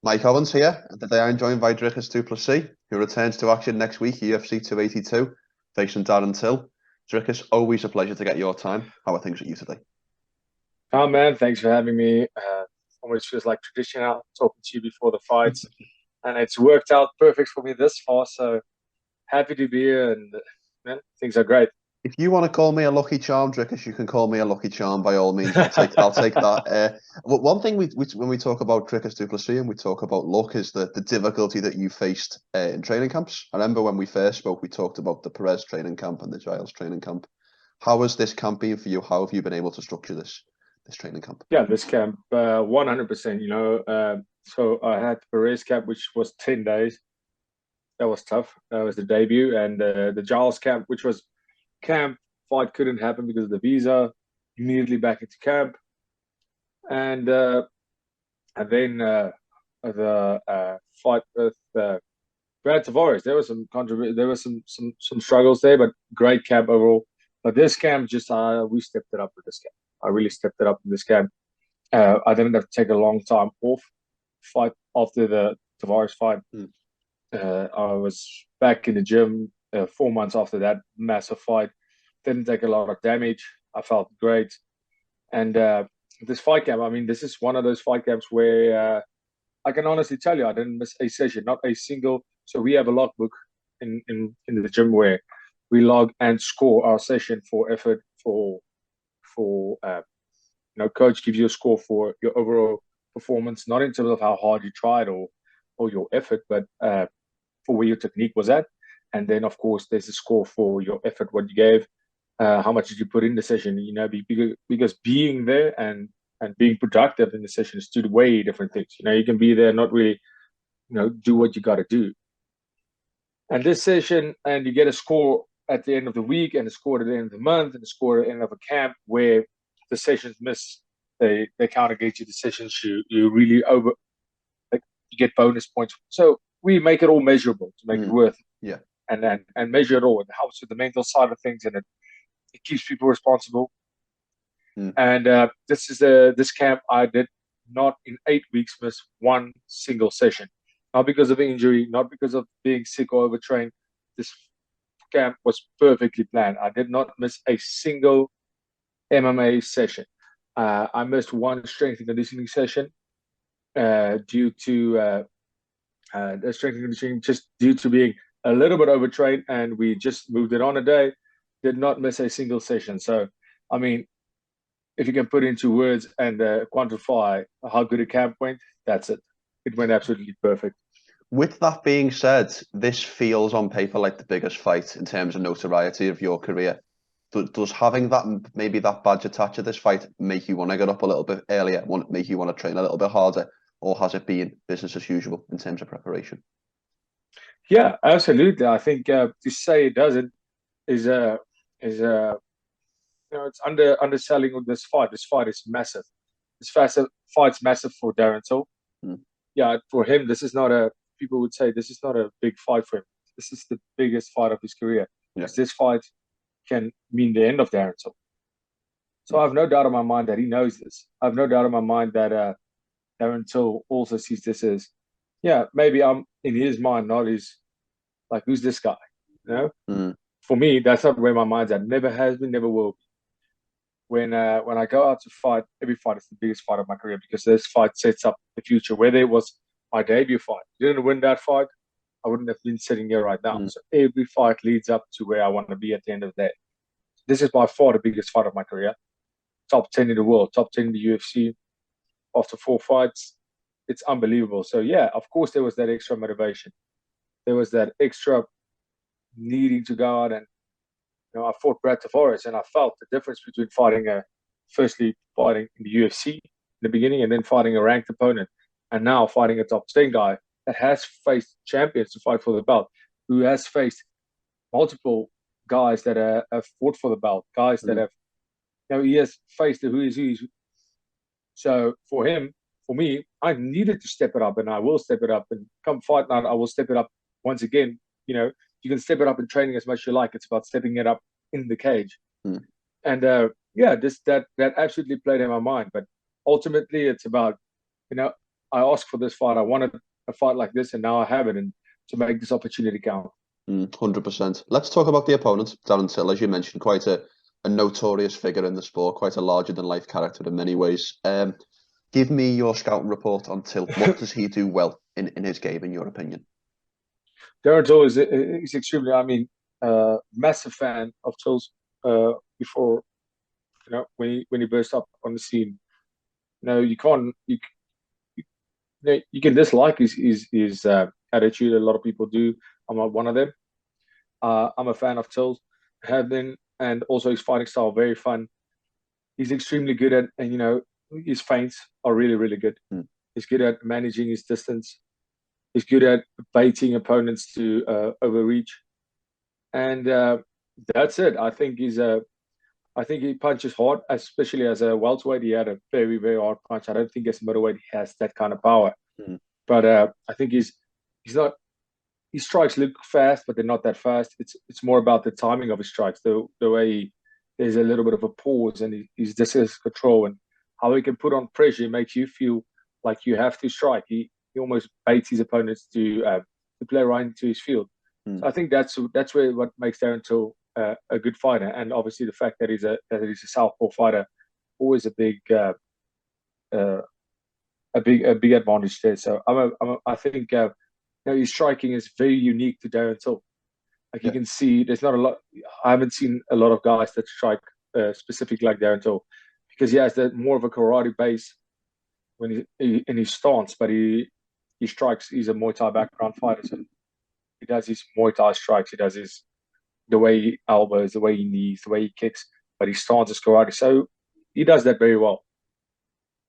Mike Owens here, and today I'm joined by Dricus Du Plessis, who returns to action next week, UFC 282, facing Darren Till. Dricus, always a pleasure to get your time. How are things with you today? Oh man, thanks for having me. Always feels like tradition out talking to you before the fights, and it's worked out perfect for me this far. So happy to be here, and man, things are great. If you want to call me a lucky charm, Dricus, you can call me a lucky charm by all means. I'll take that. One thing when we talk about Dricus Du Plessis and we talk about luck is the difficulty that you faced in training camps. I remember when we first spoke, we talked about the Perez training camp and the Giles training camp. How has this camp been for you? How have you been able to structure this training camp? Yeah, this camp, 100%. So I had the Perez camp, which was 10 days. That was tough. That was the debut, and the Giles camp, which was camp fight couldn't happen because of the visa. Immediately back into camp, and then the fight with Brad Tavares. There was some there was some struggles there, but great camp overall. But this camp, just we stepped it up with this camp. I really stepped it up in this camp. I didn't have to take a long time off fight after the Tavares fight. I was back in the gym 4 months after that massive fight. Didn't take a lot of damage. I felt great. And this fight camp, I mean, this is one of those fight camps where I can honestly tell you I didn't miss a session, not a single. So we have a logbook in the gym where we log and score our session for effort coach gives you a score for your overall performance, not in terms of how hard you tried or your effort, but for where your technique was at. And then, of course, there's a score for your effort, what you gave, how much did you put in the session, because being there and being productive in the session is two way different things. You can be there, not really, do what you got to do. And this session, and you get a score at the end of the week, and a score at the end of the month, and a score at the end of a camp where the sessions miss, they counter gauge you the sessions, you really you get bonus points. So we make it all measurable to make it worth it. Yeah. And measure it all. It helps with the mental side of things, and it keeps people responsible. And this camp I did not in 8 weeks miss one single session. Not because of injury, not because of being sick or overtrained. This camp was perfectly planned. I did not miss a single MMA session. I missed one strength and conditioning session due to the strength and conditioning, just due to being a little bit overtrained, and we just moved it on a day. Did not miss a single session. So, I mean, if you can put into words and quantify how good a camp went, that's it. It went absolutely perfect. With that being said, this feels on paper like the biggest fight in terms of notoriety of your career. Does having maybe that badge attached to this fight make you want to get up a little bit earlier, make you want to train a little bit harder, or has it been business as usual in terms of preparation? Yeah, absolutely. I think to say it doesn't is it's underselling of this fight. This fight is massive. Fight's massive for Darren Till. Yeah, for him, this is not a. People would say this is not a big fight for him. This is the biggest fight of his career. Because this fight can mean the end of Darren Till. So I have no doubt in my mind that he knows this. I have no doubt in my mind that Darren Till also sees this as, maybe I'm in his mind, not his, like, who's this guy? For me, that's not where my mind's at. Never has been, never will be. When I go out to fight, every fight is the biggest fight of my career because this fight sets up the future. Whether it was my debut fight, didn't win that fight, I wouldn't have been sitting here right now. So every fight leads up to where I want to be at the end of the day. This is by far the biggest fight of my career. Top 10 in the world, top 10 in the UFC. After 4 fights, it's unbelievable. So yeah, of course there was that extra motivation. There was that extra needing to go out and, I fought Brad Tavares, and I felt the difference between firstly fighting in the UFC in the beginning, and then fighting a ranked opponent, and now fighting a top 10 guy that has faced champions to fight for the belt, who has faced multiple guys that have fought for the belt, guys that have, he has faced the who is who. So for me, I needed to step it up, and I will step it up. And come fight night, I will step it up once again. You can step it up in training as much as you like. It's about stepping it up in the cage. And that absolutely played in my mind. But ultimately, it's about, I asked for this fight. I wanted a fight like this, and now I have it, and to make this opportunity count. 100%. Let's talk about the opponent, Darren Till. As you mentioned, quite a notorious figure in the sport, quite a larger-than-life character in many ways. Give me your scouting report on Till. What does he do well in his game, in your opinion? Darren Till is extremely, massive fan of Till's before, when he burst up on the scene. You can't, you can dislike his attitude. A lot of people do. I'm not one of them. I'm a fan of Till's, have been, and also his fighting style, very fun. He's extremely good at, and his feints are really, really good. He's good at managing his distance. He's good at baiting opponents to overreach, and that's it. I think he punches hard, especially as a welterweight. He had a very, very hard punch. I don't think as a middleweight he has that kind of power. But I think he's not. His strikes look fast, but they're not that fast. It's more about the timing of his strikes, the way there's a little bit of a pause, and he's distance control, and how he can put on pressure. It makes you feel like you have to strike. He almost baits his opponents to play right into his field. So I think that's where what makes Darren Till a good fighter, and obviously the fact that he's a southpaw fighter, always a big advantage there. So I think his striking is very unique to Darren Till. Like you can see, there's not a lot. I haven't seen a lot of guys that strike specifically like Darren Till, because he has that more of a karate base when he in his stance, but he strikes. He's a Muay Thai background fighter, so he does his Muay Thai strikes. He does the way he elbows, the way he knees, the way he kicks, but his stance is karate. So he does that very well.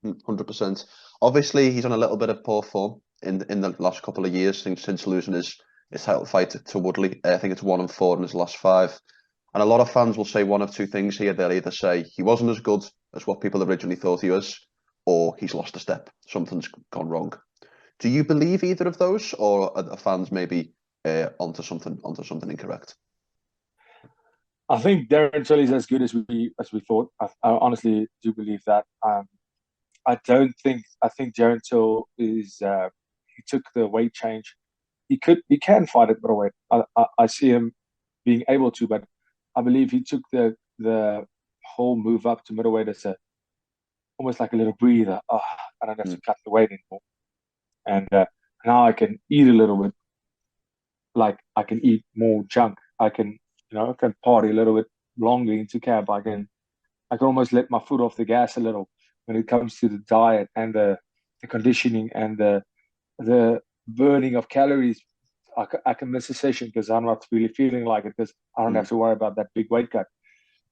100%. Obviously, he's on a little bit of poor form in the last couple of years since losing his title fight to Woodley. I think it's 1-4 in his last 5. And a lot of fans will say one of two things here. They'll either say he wasn't as good as what people originally thought he was, or he's lost a step. Something's gone wrong. Do you believe either of those, or are the fans maybe onto something incorrect? I think Darren Till is as good as we thought. I honestly do believe that. I think Darren Till is he took the weight change. He can fight at middleweight. I see him being able to, but I believe he took the whole move up to middleweight as almost like a little breather. I don't have to cut the weight anymore, and now I can eat a little bit. Like I can eat more junk. I can party a little bit longer into camp. I can almost let my foot off the gas a little when it comes to the diet and the conditioning and the burning of calories. I can miss a session because I'm not really feeling like it, because I don't have to worry about that big weight cut.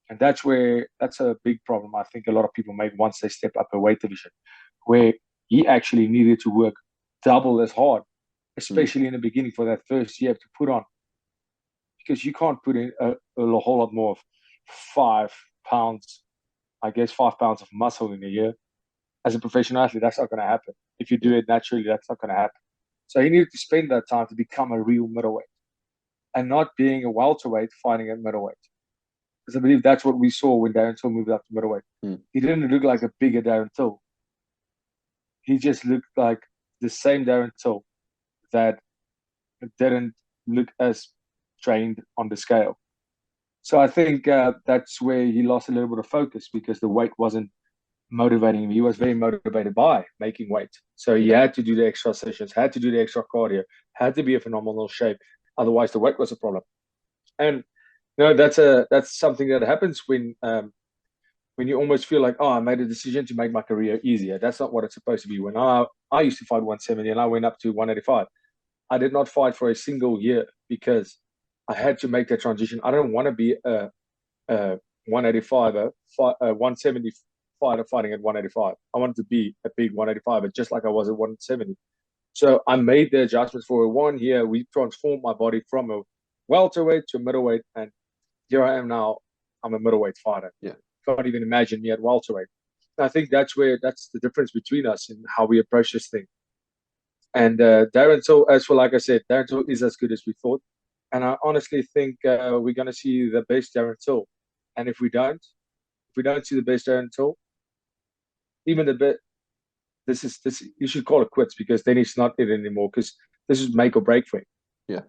And that's a big problem I think a lot of people make once they step up a weight division, where he actually needed to work double as hard, especially in the beginning for that first year to put on, because you can't put in a whole lot more of 5 pounds, I guess 5 pounds of muscle in a year. As a professional athlete, that's not going to happen. If you do it naturally, that's not going to happen. So he needed to spend that time to become a real middleweight and not being a welterweight fighting at middleweight. Because I believe that's what we saw when Darren Till moved up to middleweight. He didn't look like a bigger Darren Till. He just looked like the same Darren Till that didn't look as trained on the scale. So I think that's where he lost a little bit of focus, because the weight wasn't motivating him. He was very motivated by making weight. So he had to do the extra sessions, had to do the extra cardio, had to be in phenomenal shape. Otherwise, the weight was a problem. And that's something that happens when you almost feel like, I made a decision to make my career easier. That's not what it's supposed to be. When I used to fight 170 and I went up to 185, I did not fight for a single year because I had to make that transition. I don't want to be a 185, a 170 fighter fighting at 185. I wanted to be a big 185, just like I was at 170. So I made the adjustments for 1 year. We transformed my body from a welterweight to a middleweight, and here I am now. I'm a middleweight fighter. Yeah, can't even imagine me at welterweight. I think that's the difference between us in how we approach this thing. And Darren Till, like I said, Darren Till is as good as we thought. And I honestly think we're going to see the best Darren Till. And if we don't see the best Darren Till, even the this you should call it quits, because then it's not it anymore, because this is make or break for him. Yeah.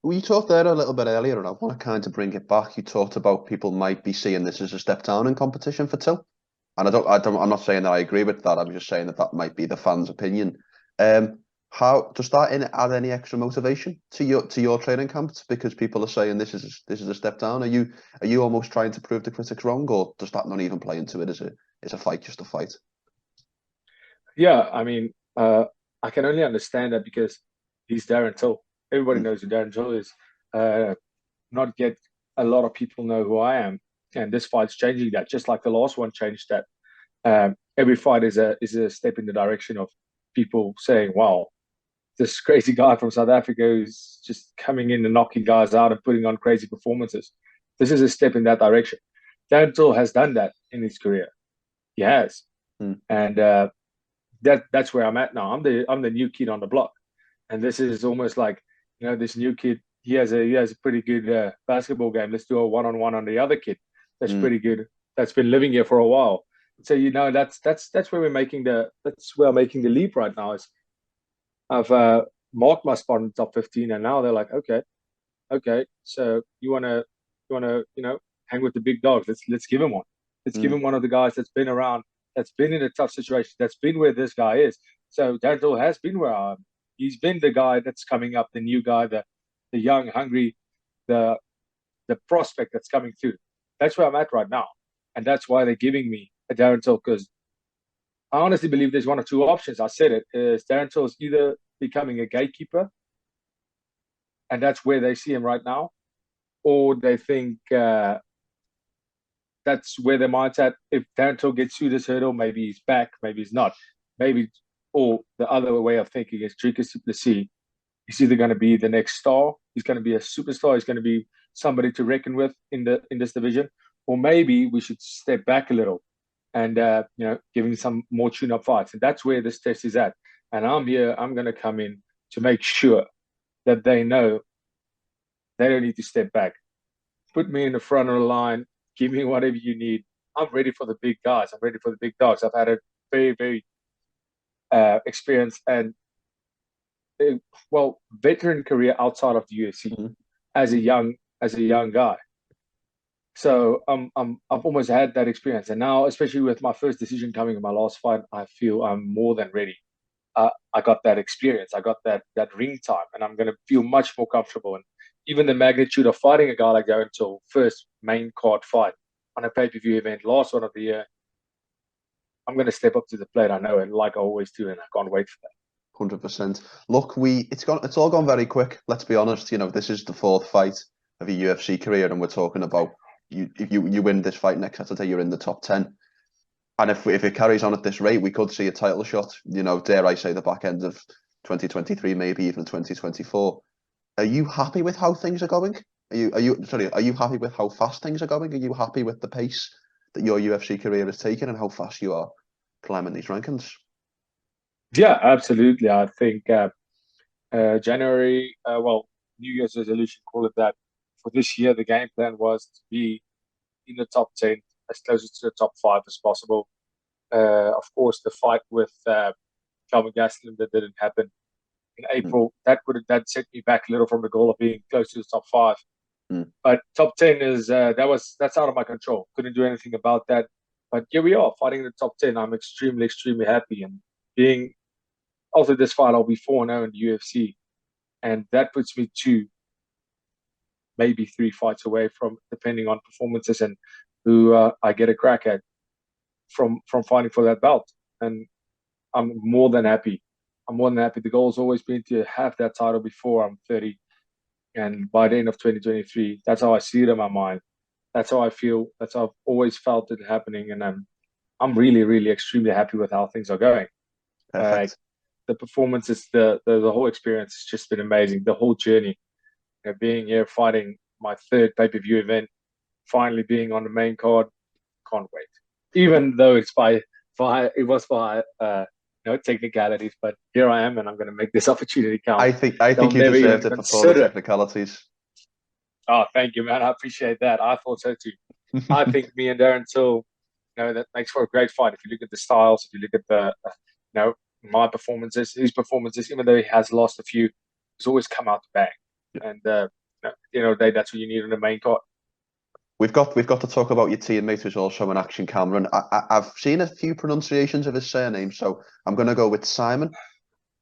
Well, you talked there a little bit earlier, and I want to kind of bring it back. You talked about people might be seeing this as a step down in competition for Till, and I'm not saying that I agree with that. I'm just saying that might be the fans' opinion. How does that add any extra motivation to your training camps? Because people are saying this is a step down. Are you almost trying to prove the critics wrong, or does that not even play into it? Is a fight just a fight? Yeah, I mean, I can only understand that because he's Darren Till. Everybody knows who Darren Till is. Not yet a lot of people know who I am, and this fight's changing that. Just like the last one changed that. Every fight is a step in the direction of people saying, "Wow, this crazy guy from South Africa who's just coming in and knocking guys out and putting on crazy performances." This is a step in that direction. Darren Till has done that in his career. He has, and that's where I'm at now. I'm the new kid on the block, and this is almost like, this new kid. He has a pretty good basketball game. Let's do a one-on-one on the other kid. That's pretty good. That's been living here for a while. So that's where I'm making the leap right now. Is I've marked my spot in the top 15, and now they're like, okay. So you wanna hang with the big dogs? Let's give him one. Let's give him one of the guys that's been around, that's been in a tough situation, that's been where this guy is. So Darren Till has been where I am. He's been the guy that's coming up, the new guy, the young, hungry, the prospect that's coming through. That's where I'm at right now, and that's why they're giving me a Darren Till, because I honestly believe there's one or two options. I said it is Darren Till is either becoming a gatekeeper, and that's where they see him right now, or they think that's where their mind's at. If Darren Till gets through this hurdle, maybe he's back, maybe he's not. Maybe, or the other way of thinking is Dricus Du Plessis. He's either going to be the next star, he's going to be a superstar, he's going to be somebody to reckon with in this division, or maybe we should step back a little and give him some more tune-up fights. And that's where this test is at. And I'm here. I'm going to come in to make sure that they know they don't need to step back. Put me in the front of the line. Give me whatever you need. I'm ready for the big guys. I'm ready for the big dogs. I've had a very, very experienced and veteran career outside of the UFC as a young guy. So I've almost had that experience, and now, especially with my first decision coming in my last fight, I feel I'm more than ready. I got that experience, I got that ring time, and I'm going to feel much more comfortable. And even the magnitude of fighting a guy like Darren Till, first main card fight on a pay-per-view event, last one of the year, I'm going to step up to the plate. I know, and like I always do, and I can't wait for that. 100%. Look, it's all gone very quick. Let's be honest. This is the fourth fight of your UFC career, and we're talking about if you win this fight next Saturday, you're in the top 10. And if it carries on at this rate, we could see a title shot. Dare I say, the back end of 2023, maybe even 2024. Are you happy with how things are going? Are you happy with how fast things are going? Are you happy with the pace that your UFC career is taking and how fast you are climbing these rankings? Yeah, absolutely. I think January, New Year's resolution, call it that, for this year, the game plan was to be in the top 10, as close to the top 5 as possible. Of course, the fight with Calvin Gastelum that didn't happen in April, that set me back a little from the goal of being close to the top 5. But top 10 is that's out of my control. Couldn't do anything about that. But here we are, fighting in the top 10. I'm extremely, extremely happy. And being after this fight, I'll be 4-0 in the UFC, and that puts me 2, maybe 3 fights away from, depending on performances and who I get a crack at, from fighting for that belt. And I'm more than happy. The goal has always been to have that title before I'm 30, and by the end of 2023. That's how I see it in my mind. That's how I feel. That's how I've always felt it happening, and I'm really, really extremely happy with how things are going. Perfect. The performances, the whole experience has just been amazing. The whole journey, being here, fighting my 3rd pay-per-view event, finally being on the main card, can't wait. Even though it was by technicalities, but here I am, and I'm going to make this opportunity count. I think you deserved it before the technicalities. Oh, thank you, man. I appreciate that. I thought so too. I think me and Darren Till, that makes for a great fight. If you look at the styles, if you look at my performances, his performances, even though he has lost a few, he's always come out the bang. Yeah. And that's what you need in the main card. We've got to talk about your teammate who's also in action, Cameron. I've seen a few pronunciations of his surname, so I'm going to go with Saiimann.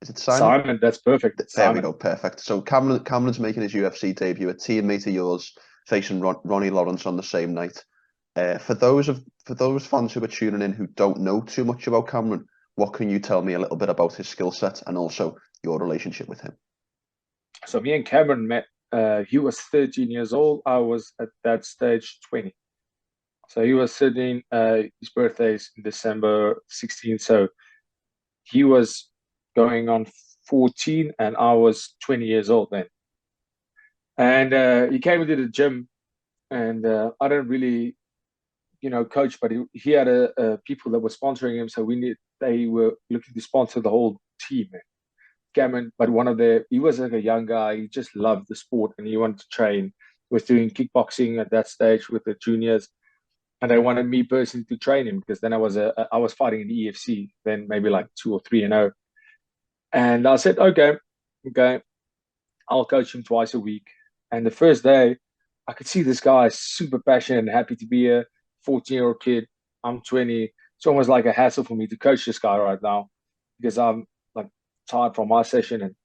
Is it Saiimann? Saiimann, that's perfect. There we go, perfect. So Cameron's making his UFC debut. A teammate of yours facing Ronnie Lawrence on the same night. For those fans who are tuning in who don't know too much about Cameron, what can you tell me a little bit about his skill set and also your relationship with him? So me and Cameron met. He was 13 years old. I was at that stage 20. So he was 13. His birthday is December 16th. So he was going on 14 and I was 20 years old then. And he came into the gym, and I don't really, coach, but he had people that were sponsoring him. So they were looking to sponsor the whole team. Cameron, but he was like a young guy. He just loved the sport and he wanted to train. He was doing kickboxing at that stage with the juniors, and they wanted me personally to train him because then I was fighting in the UFC, then maybe like 2 or 3-0. And I said, okay, I'll coach him twice a week. And the first day, I could see this guy super passionate and happy to be a 14-year-old kid. I'm 20. It's almost like a hassle for me to coach this guy right now because I'm like tired from my session, and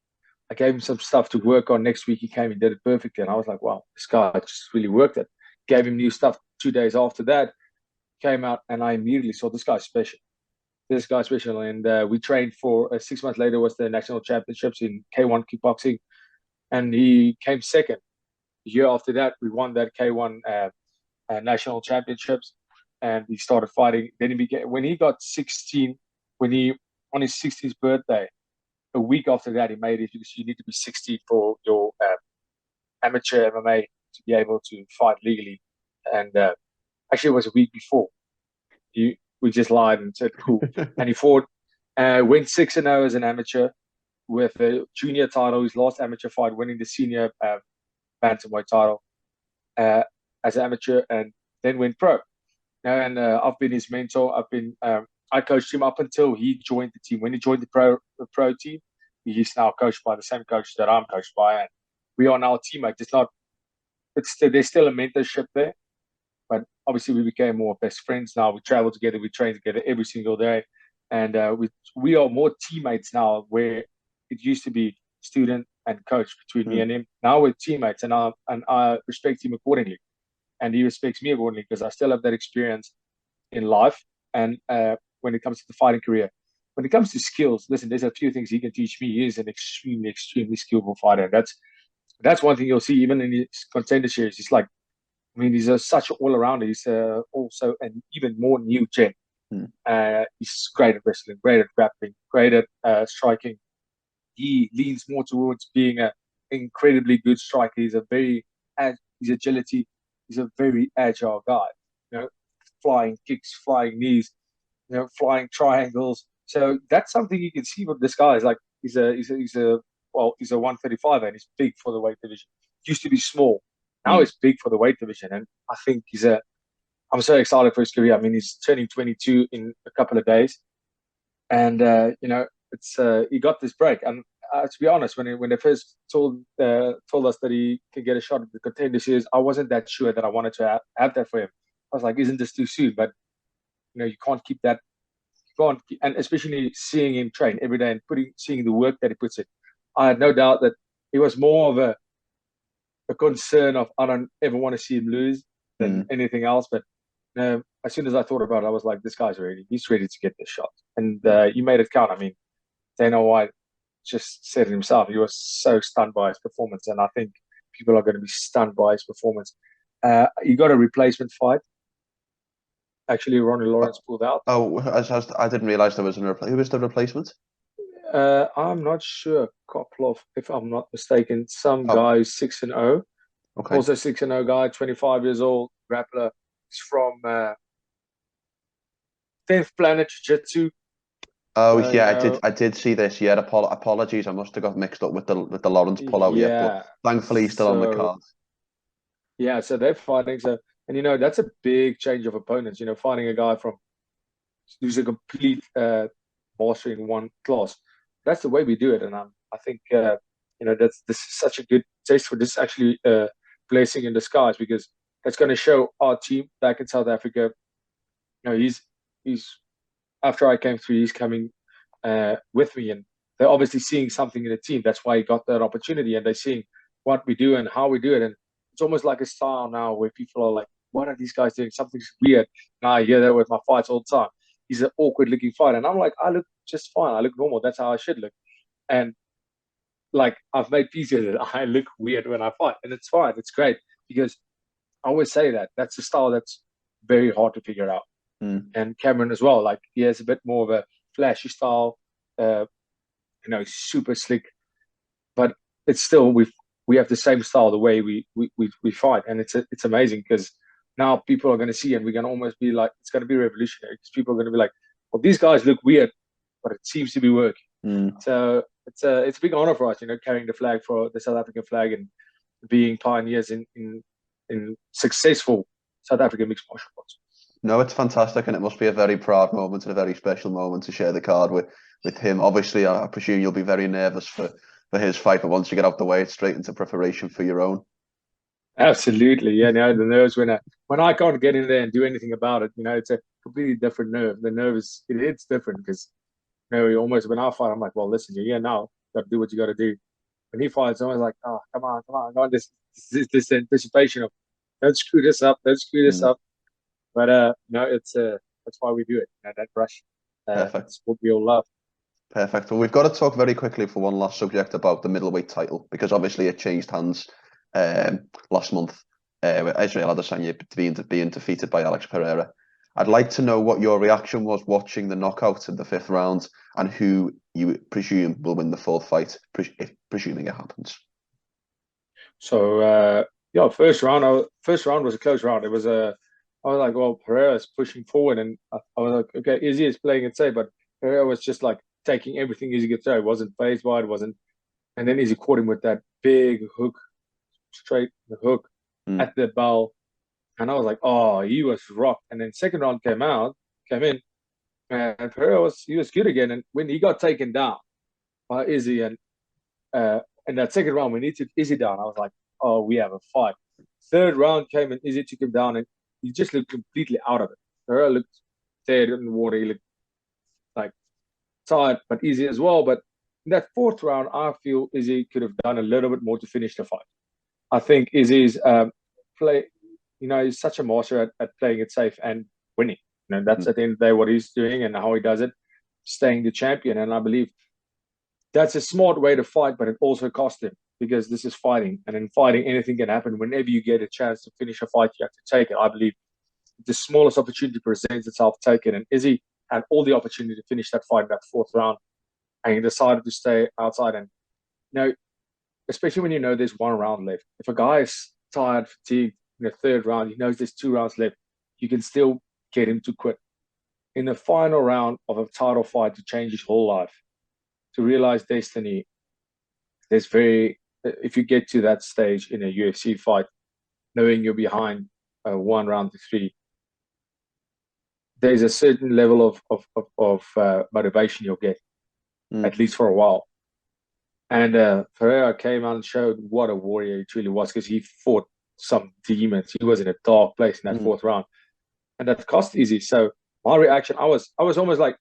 I gave him some stuff to work on. Next week he came and did it perfectly, and I was like, wow, this guy just really worked it. Gave him new stuff 2 days after that, came out, and I immediately saw this guy's special. And we trained for 6 months later was the national championships in K1 kickboxing, and he came second. The year after that, we won that K1 national championships, and he started fighting. Then when he got 16, on his 16th birthday, a week after that, he made it because you need to be 16 for your amateur MMA to be able to fight legally. And actually, it was a week before. We just lied and said, cool. And he fought, went 6-0 as an amateur with a junior title, his last amateur fight, winning the senior bantamweight title as an amateur, and then went pro. And I've been his mentor. I coached him up until he joined the team. When he joined the pro team, he's now coached by the same coach that I'm coached by, and we are now teammates. There's still a mentorship there, but obviously we became more best friends now. We travel together, we train together every single day, and we are more teammates now. Where it used to be student and coach between me and him, now we're teammates, and I respect him accordingly, and he respects me accordingly because I still have that experience in life. And when it comes to the fighting career, when it comes to skills, listen, there's a few things he can teach me. He is an extremely, extremely skillful fighter. That's one thing you'll see even in his contender series. He's such an all-arounder. He's also an even more new gen. He's great at wrestling, great at grappling, great at striking. He leans more towards being an incredibly good striker. His agility. He's a very agile guy. Flying kicks, flying knees, flying triangles. So that's something you can see with this guy. Is like he's a 135 and he's big for the weight division. Used to be small, now he's big for the weight division, and I think I'm so excited for his career. I mean, he's turning 22 in a couple of days, and he got this break. And to be honest, when they first told us that he could get a shot at the contender series, I wasn't that sure that I wanted to have that for him. I was like, isn't this too soon? But you can't keep that. And especially seeing him train every day and seeing the work that he puts in, I had no doubt that it was more of a concern of I don't ever want to see him lose than anything else. But as soon as I thought about it, I was like, this guy's ready. He's ready to get this shot, and he made it count. I mean, Dana White just said it himself. He was so stunned by his performance, and I think people are going to be stunned by his performance. He got a replacement fight. Actually, Ronnie Lawrence pulled out. Oh, I didn't realize there was a replacement. Who was the replacement? I'm not sure. Koplov, if I'm not mistaken. Some guy who's 6-0. Okay. Also 6-0 guy, 25 years old, grappler. He's from 10th Planet Jiu-Jitsu. Oh yeah, I did see this. Yeah, apologies. I must have got mixed up with the Lawrence pullout. Yeah, but thankfully he's still on the card. Yeah, so they're fighting. And that's a big change of opponents. Fighting a guy who's a complete master in one class. That's the way we do it, and I think this is such a good taste for this. Actually, blessing in disguise, because that's going to show our team back in South Africa. He's after I came through, he's coming with me, and they're obviously seeing something in the team. That's why he got that opportunity, and they're seeing what we do and how we do it. And it's almost like a style now where people are like, what are these guys doing? Something's weird. Now I hear that with my fights all the time. He's an awkward looking fighter. And I'm like, I look just fine. I look normal. That's how I should look. And like, I've made peace with it. I look weird when I fight, and it's fine. It's great, because I always say that that's a style that's very hard to figure out. And Cameron as well, like, he has a bit more of a flashy style, super slick, but it's still, we have the same style, the way we fight, and it's amazing, because now people are going to see, and we're going to almost be like, it's going to be revolutionary, because people are going to be like, well, these guys look weird, but it seems to be working. So it's a big honor for us, carrying the flag, for the South African flag, and being pioneers in successful South African mixed martial arts. No, it's fantastic, and it must be a very proud moment and a very special moment to share the card with him. Obviously, I presume you'll be very nervous for his fight, but once you get out the way, it's straight into preparation for your own. Absolutely, yeah. The nerves when I can't get in there and do anything about it, it's a completely different nerve. The nerve it's different, because almost when I fight, I'm like, well, listen, you're here now, got to do what you got to do. When he fights, I'm always like, oh, come on, this anticipation of, don't screw this up, But no, that's why we do it. That rush. Perfect. It's what we all love. Perfect. Well, we've got to talk very quickly for one last subject about the middleweight title, because obviously it changed hands last month with Israel Adesanya being defeated by Alex Pereira. I'd like to know what your reaction was watching the knockout in the 5th round, and who you presume will win the full fight, presuming it happens. So first round was a close round. It was I was like, well, Pereira's pushing forward, and I was like, okay, Izzy is playing it safe, but Pereira was just like taking everything Izzy could throw. It wasn't phased by it, wasn't. And then Izzy caught him with that big hook, straight the hook at the bell, and I was like, oh, he was rocked. And then second round came in, and Pereira was good again. And when he got taken down by Izzy, and in that second round when he took Izzy down, I was like, oh, we have a fight. Third round came and Izzy took him down, and he just looked completely out of it. Pereira looked dead in the water. He looked like tired, but Izzy as well. But in that fourth round, I feel Izzy could have done a little bit more to finish the fight. I think Izzy's play, he's such a master at playing it safe and winning. That's at the end of the day what he's doing and how he does it, staying the champion. And I believe that's a smart way to fight, but it also cost him, because this is fighting, and in fighting, anything can happen. Whenever you get a chance to finish a fight, you have to take it. I believe the smallest opportunity presents itself, take it. And Izzy had all the opportunity to finish that fight in that fourth round, and he decided to stay outside. And especially when there's one round left. If a guy is tired, fatigued in the third round, he knows there's 2 rounds left, you can still get him to quit. In the final round of a title fight, to change his whole life, to realize destiny, if you get to that stage in a UFC fight, knowing you're behind 1 round to 3, there's a certain level of motivation you'll get, at least for a while. And Pereira came out and showed what a warrior he truly was, because he fought some demons. He was in a dark place in that fourth round, and that cost Izzy. So my reaction, I was almost like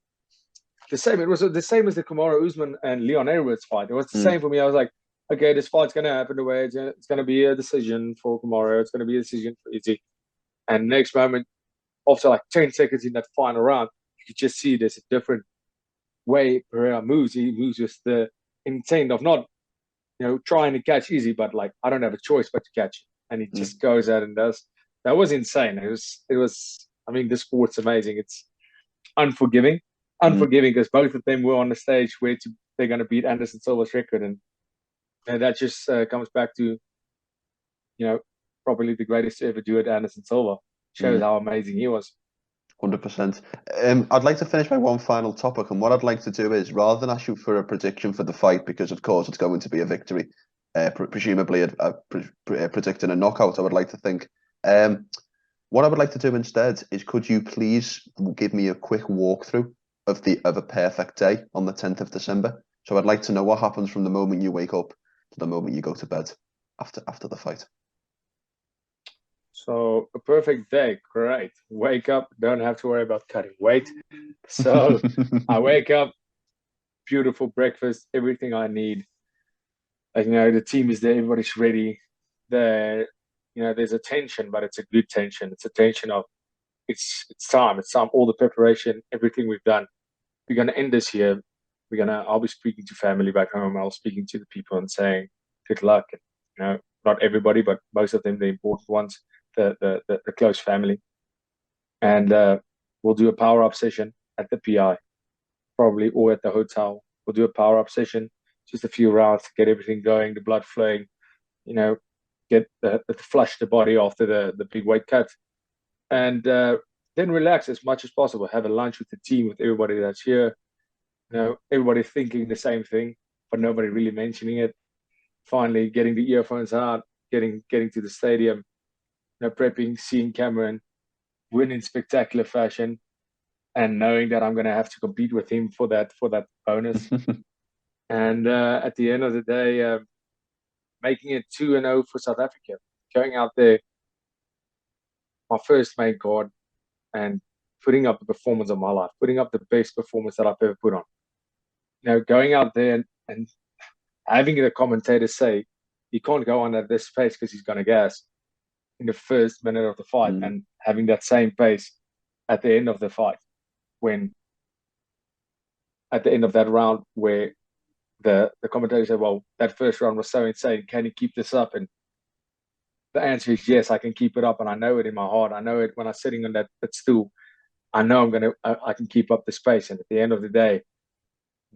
the same. It was the same as the Kamaru Usman and Leon Edwards fight. It was the same for me. I was like, okay, this fight's going to happen the way it's going to be a decision for Kamaru. It's going to be a decision for Izzy. And next moment, after like 10 seconds in that final round, you could just see there's a different way Pereira moves. He moves with the intent of not, trying to catch Izzy, but like, I don't have a choice but to catch him. And he just goes out and does. That was insane. It was. I mean, this sport's amazing. It's unforgiving because both of them were on the stage where they're going to beat Anderson Silva's record, and that just comes back to, probably the greatest to ever do it, Anderson Silva. Shows how amazing he was. 100%. I'd like to finish by one final topic, and what I'd like to do is, rather than ask you for a prediction for the fight, because of course it's going to be a victory, presumably predicting a knockout, I would like to think. What I would like to do instead is, could you please give me a quick walkthrough of a perfect day on the 10th of December. So I'd like to know what happens from the moment you wake up to the moment you go to bed after the fight. So a perfect day, great. Wake up, don't have to worry about cutting weight. So I wake up, beautiful breakfast, everything I need. Like, the team is there, everybody's ready. There's a tension, but it's a good tension. It's a tension of it's time. It's time. All the preparation, everything we've done. We're gonna end this year. I'll be speaking to family back home. I'll be speaking to the people and saying good luck. And, not everybody, but most of them, the important ones, the close family. And we'll do a power up session at the PI, probably, or at the hotel. We'll do a power up session, just a few rounds to get everything going, the blood flowing. Get flush the body after the big weight cut, and then relax as much as possible. Have a lunch with the team, with everybody that's here. Everybody thinking the same thing, but nobody really mentioning it. Finally, getting the earphones out, getting to the stadium, prepping, seeing Cameron win in spectacular fashion, and knowing that I'm going to have to compete with him for that bonus. And at the end of the day, making it 2-0 for South Africa, going out there, my first main card, and putting up the performance of my life, putting up the best performance that I've ever put on. Going out there and having the commentator say, he can't go on at this pace because he's going to gas in the first minute of the fight, and having that same pace at the end of the fight, when at the end of that round where the commentator said, well, that first round was so insane, can you keep this up? And the answer is yes, I can keep it up, and I know it in my heart. I know it when I'm sitting on that stool. I know I can keep up the space. And at the end of the day,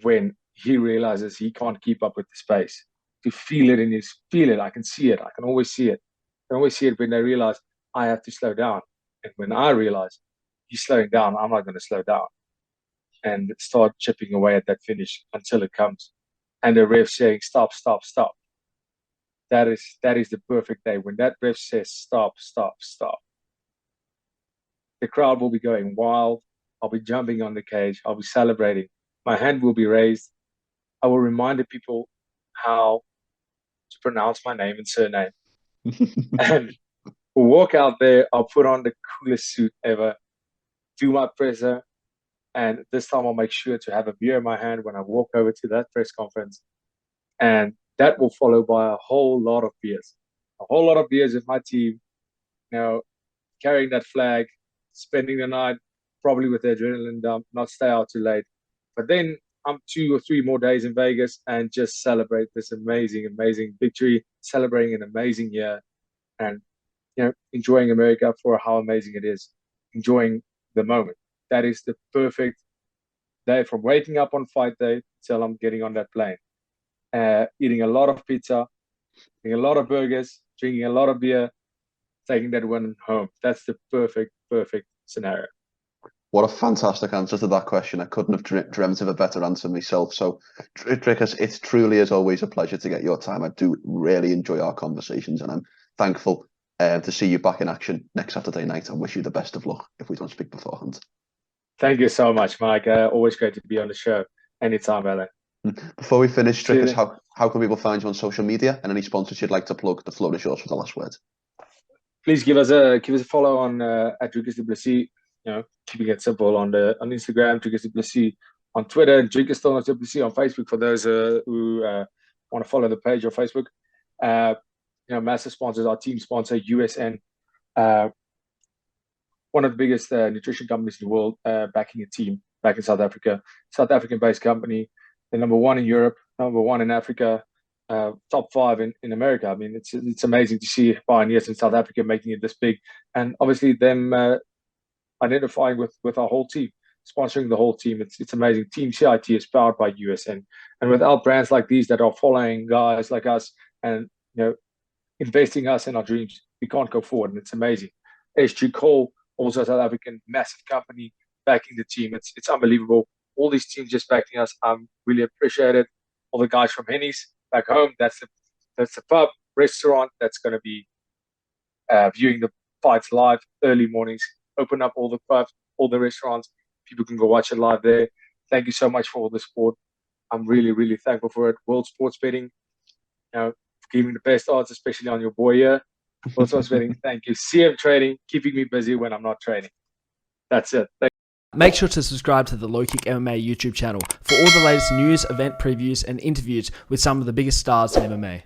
when he realizes he can't keep up with the space, to feel it, I can see it. I can always see it. I can always see it when they realize I have to slow down. And when I realize he's slowing down, I'm not going to slow down, and start chipping away at that finish until it comes. And the ref saying, stop, stop, stop. That is the perfect day. When that ref says, stop, stop, stop, the crowd will be going wild. I'll be jumping on the cage. I'll be celebrating. My hand will be raised. I will remind the people how to pronounce my name and surname. And we'll walk out there. I'll put on the coolest suit ever, do my presser, and this time I'll make sure to have a beer in my hand when I walk over to that press conference. And that will follow by a whole lot of beers. A whole lot of beers with my team, carrying that flag, spending the night, probably with the adrenaline dump, not stay out too late. But then I'm 2 or 3 more days in Vegas and just celebrate this amazing, amazing victory, celebrating an amazing year, and enjoying America for how amazing it is, enjoying the moment. That is the perfect day, from waking up on fight day till I'm getting on that plane. Eating a lot of pizza, eating a lot of burgers, drinking a lot of beer, taking that one home. That's the perfect scenario. What a fantastic answer to that question. I couldn't have dreamt of a better answer myself. So, Dricus, it's truly, as always, a pleasure to get your time. I do really enjoy our conversations, and I'm thankful to see you back in action next Saturday night. I wish you the best of luck if we don't speak beforehand. Thank you so much, Mike. Always great to be on the show. Anytime, Alan. Before we finish, Dricus, how can people find you on social media, and any sponsors you'd like to plug? The floor is yours for the last word. Please give us a follow on at Dricus Du Plessis. Keeping it simple on Instagram, Dricus Du Plessis, on Twitter, and Dricus Du Plessis on Facebook for those who want to follow the page on Facebook. Massive sponsors, our team sponsor, USN, one of the biggest nutrition companies in the world, backing a team back in South Africa. South African-based company. They're number 1 in Europe, number 1 in Africa, top 5 in America. I mean, it's amazing to see pioneers in South Africa making it this big, and obviously them identifying with our whole team, sponsoring the whole team. It's amazing. Team CIT is powered by USN, and without brands like these that are following guys like us and investing us in our dreams, we can't go forward. And it's amazing. SG Cole, also a South African massive company, backing the team. It's unbelievable. All these teams just backing us. I'm really appreciate it. All the guys from Henny's back home. That's the pub restaurant that's going to be viewing the fights live early mornings. Open up all the pubs, all the restaurants. People can go watch it live there. thank you so much for all the support. I'm really, really thankful for it. World Sports Betting, giving the best odds, especially on your boy here. World Sports Betting, thank you. CM Trading, keeping me busy when I'm not training. That's it. Make sure to subscribe to the LowKick MMA YouTube channel for all the latest news, event previews, and interviews with some of the biggest stars in MMA.